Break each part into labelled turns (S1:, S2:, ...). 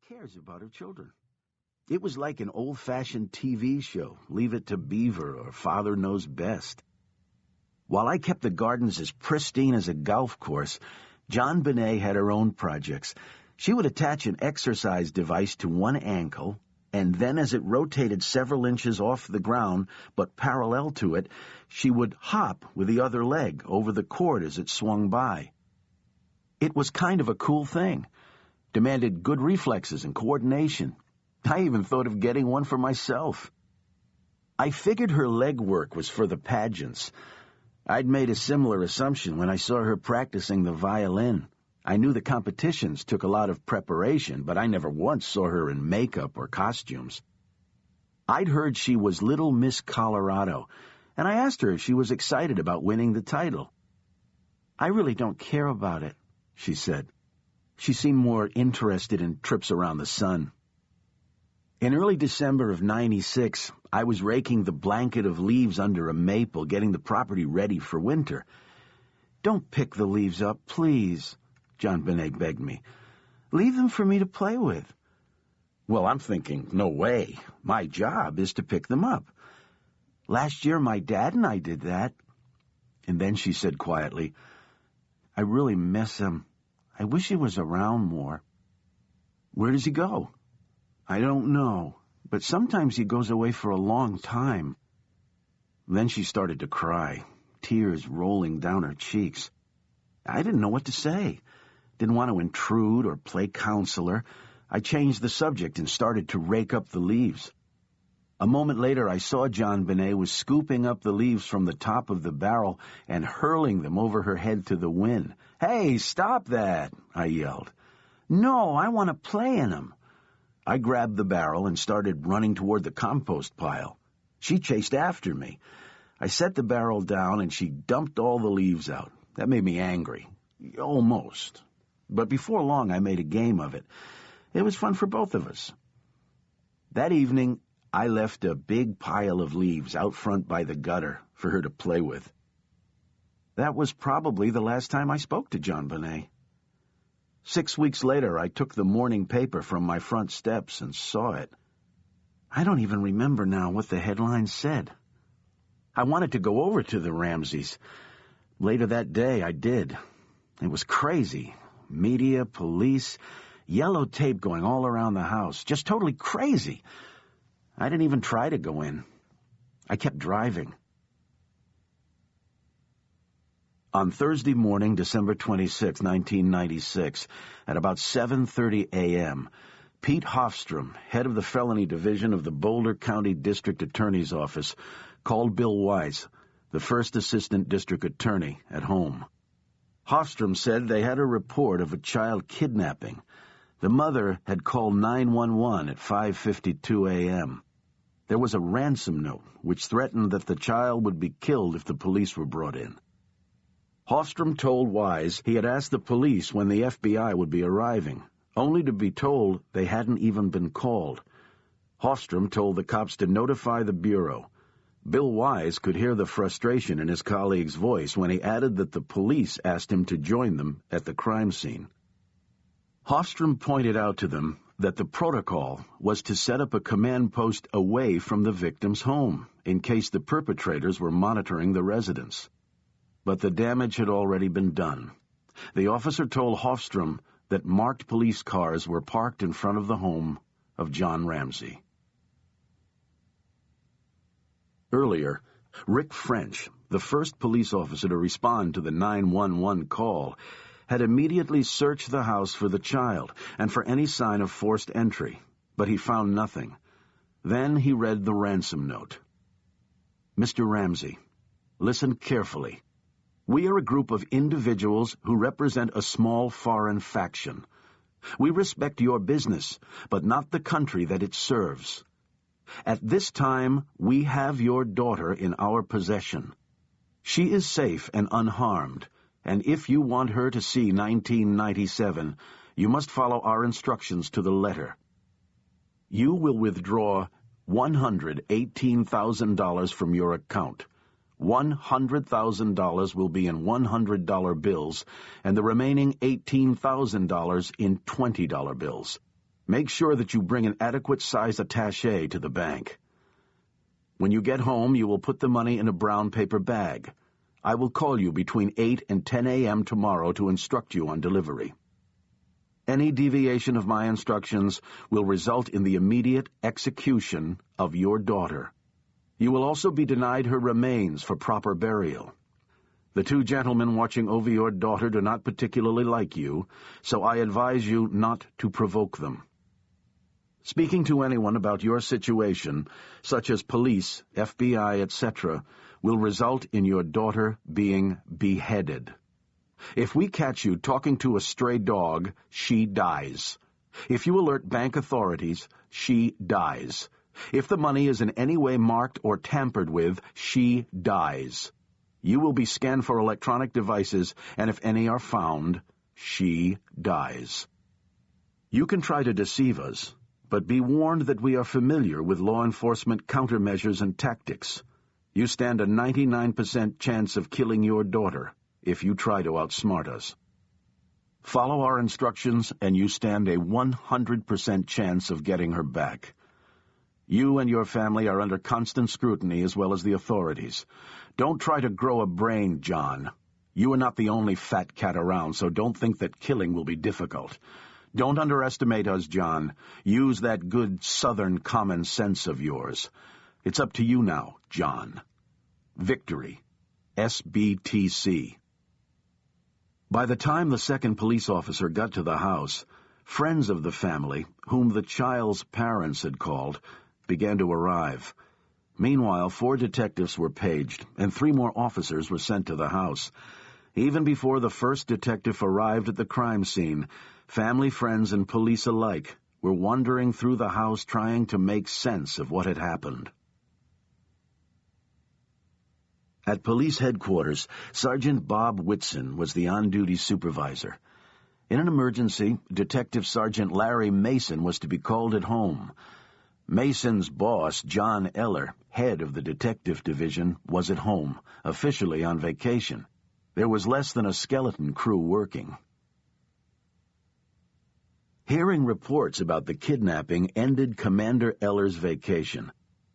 S1: cares about her children? It was like an old-fashioned TV show, Leave It to Beaver or Father Knows Best. While I kept the gardens as pristine as a golf course, JonBenet had her own projects. She would attach an exercise device to one ankle, and then as it rotated several inches off the ground, but parallel to it, she would hop with the other leg over the cord as it swung by. It was kind of a cool thing. Demanded good reflexes and coordination. I even thought of getting one for myself. I figured her leg work was for the pageants. I'd made a similar assumption when I saw her practicing the violin. I knew the competitions took a lot of preparation, but I never once saw her in makeup or costumes. I'd heard she was Little Miss Colorado, and I asked her if she was excited about winning the title. "I really don't care about it," she said. She seemed more interested in trips around the sun. In early December of '96, I was raking the blanket of leaves under a maple, getting the property ready for winter. "Don't pick the leaves up, please," JonBenet begged me. "Leave them for me to play with." Well, I'm thinking, no way. My job is to pick them up. "Last year, my dad and I did that." And then she said quietly, "I really miss him. I wish he was around more." "Where does he go?" "I don't know, but sometimes he goes away for a long time." Then she started to cry, tears rolling down her cheeks. I didn't know what to say. Didn't want to intrude or play counselor. I changed the subject and started to rake up the leaves. A moment later, I saw JonBenet was scooping up the leaves from the top of the barrel and hurling them over her head to the wind. "Hey, stop that!" I yelled. "No, I want to play in them." I grabbed the barrel and started running toward the compost pile. She chased after me. I set the barrel down and she dumped all the leaves out. That made me angry. Almost. But before long, I made a game of it. It was fun for both of us. That evening, I left a big pile of leaves out front by the gutter for her to play with. That was probably the last time I spoke to JonBenet. 6 weeks later, I took the morning paper from my front steps and saw it. I don't even remember now what the headline said. I wanted to go over to the Ramseys. Later that day, I did. It was crazy. Media, police, yellow tape going all around the house. Just totally crazy. I didn't even try to go in. I kept driving. On Thursday morning, December 26, 1996, at about 7:30 a.m., Pete Hofstrom, head of the Felony Division of the Boulder County District Attorney's Office, called Bill Wise, the first assistant district attorney, at home. Hofstrom said they had a report of a child kidnapping. The mother had called 911 at 5:52 a.m. There was a ransom note which threatened that the child would be killed if the police were brought in. Hofstrom told Wise he had asked the police when the FBI would be arriving, only to be told they hadn't even been called. Hofstrom told the cops to notify the Bureau. Bill Wise could hear the frustration in his colleague's voice when he added that the police asked him to join them at the crime scene. Hofstrom pointed out to them that the protocol was to set up a command post away from the victim's home, in case the perpetrators were monitoring the residence. But the damage had already been done. The officer told Hofstrom that marked police cars were parked in front of the home of John Ramsey. Earlier, Rick French, the first police officer to respond to the 911 call, had immediately searched the house for the child and for any sign of forced entry, but he found nothing. Then he read the ransom note. "Mr. Ramsey, listen carefully. We are a group of individuals who represent a small foreign faction. We respect your business, but not the country that it serves. At this time, we have your daughter in our possession. She is safe and unharmed, and if you want her to see 1997, you must follow our instructions to the letter. You will withdraw $118,000 from your account. $100,000 will be in $100 bills, and the remaining $18,000 in $20 bills. Make sure that you bring an adequate-size attaché to the bank. When you get home, you will put the money in a brown paper bag. I will call you between 8 and 10 a.m. tomorrow to instruct you on delivery. Any deviation of my instructions will result in the immediate execution of your daughter. You will also be denied her remains for proper burial. The two gentlemen watching over your daughter do not particularly like you, so I advise you not to provoke them. Speaking to anyone about your situation, such as police, FBI, etc., will result in your daughter being beheaded. If we catch you talking to a stray dog, she dies. If you alert bank authorities, she dies. If the money is in any way marked or tampered with, she dies. You will be scanned for electronic devices, and if any are found, she dies. You can try to deceive us, but be warned that we are familiar with law enforcement countermeasures and tactics. You stand a 99% chance of killing your daughter if you try to outsmart us. Follow our instructions, and you stand a 100% chance of getting her back. You and your family are under constant scrutiny as well as the authorities. Don't try to grow a brain, John. You are not the only fat cat around, so don't think that killing will be difficult. Don't underestimate us, John. Use that good Southern common sense of yours. It's up to you now, John. Victory. SBTC. By the time the second police officer got to the house, friends of the family, whom the child's parents had called, began to arrive. Meanwhile, 4 detectives were paged, and 3 more officers were sent to the house. Even before the first detective arrived at the crime scene, family, friends, and police alike were wandering through the house trying to make sense of what had happened. At police headquarters, Sergeant Bob Whitson was the on-duty supervisor. In an emergency, Detective Sergeant Larry Mason was to be called at home. Mason's boss, John Eller, head of the detective division, was at home, officially on vacation. There was less than a skeleton crew working. Hearing reports about the kidnapping ended Commander Eller's vacation.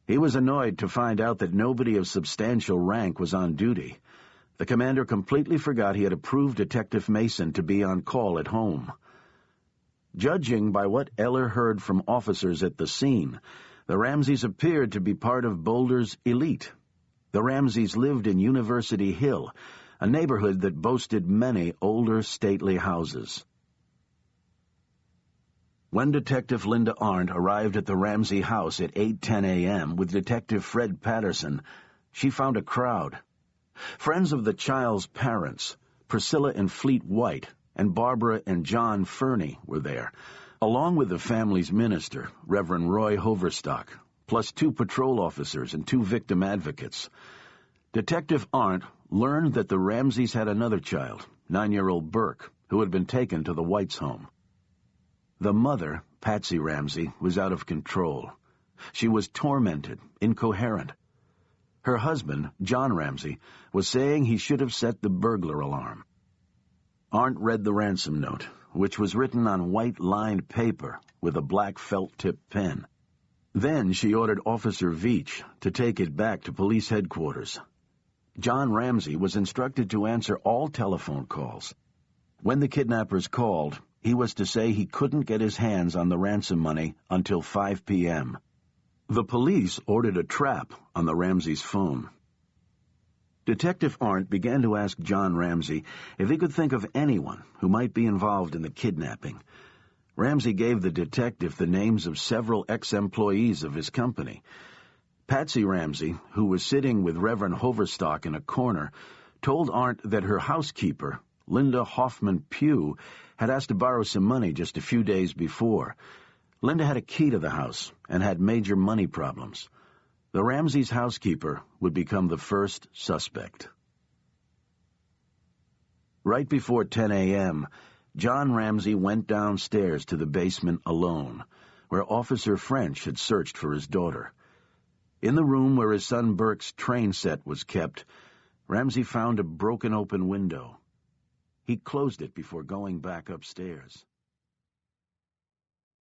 S1: He was annoyed to find out that nobody of substantial rank was on duty. The commander completely forgot he had approved Detective Mason to be on call at home. Judging by what Eller heard from officers at the scene, the Ramseys appeared to be part of Boulder's elite. The Ramseys lived in University Hill, a neighborhood that boasted many older, stately houses. When Detective Linda Arndt arrived at the Ramsey house at 8:10 a.m. with Detective Fred Patterson, she found a crowd. Friends of the child's parents, Priscilla and Fleet White, and Barbara and John Fernie were there, along with the family's minister, Reverend Roy Hoverstock, plus 2 patrol officers and 2 victim advocates. Detective Arndt learned that the Ramseys had another child, 9-year-old Burke, who had been taken to the Whites' home. The mother, Patsy Ramsey, was out of control. She was tormented, incoherent. Her husband, John Ramsey, was saying he should have set the burglar alarm. Arndt read the ransom note, which was written on white-lined paper with a black felt-tip pen. Then she ordered Officer Veach to take it back to police headquarters. John Ramsey was instructed to answer all telephone calls. When the kidnappers called, he was to say he couldn't get his hands on the ransom money until 5 p.m. The police ordered a trap on the Ramseys' phone. Detective Arndt began to ask John Ramsey if he could think of anyone who might be involved in the kidnapping. Ramsey gave the detective the names of several ex-employees of his company. Patsy Ramsey, who was sitting with Reverend Hoverstock in a corner, told Arndt that her housekeeper, Linda Hoffman Pugh, had asked to borrow some money just a few days before. Linda had a key to the house and had major money problems. The Ramseys' housekeeper would become the first suspect. Right before 10 a.m., John Ramsey went downstairs to the basement alone, where Officer French had searched for his daughter. In the room where his son Burke's train set was kept, Ramsey found a broken open window. He closed it before going back upstairs.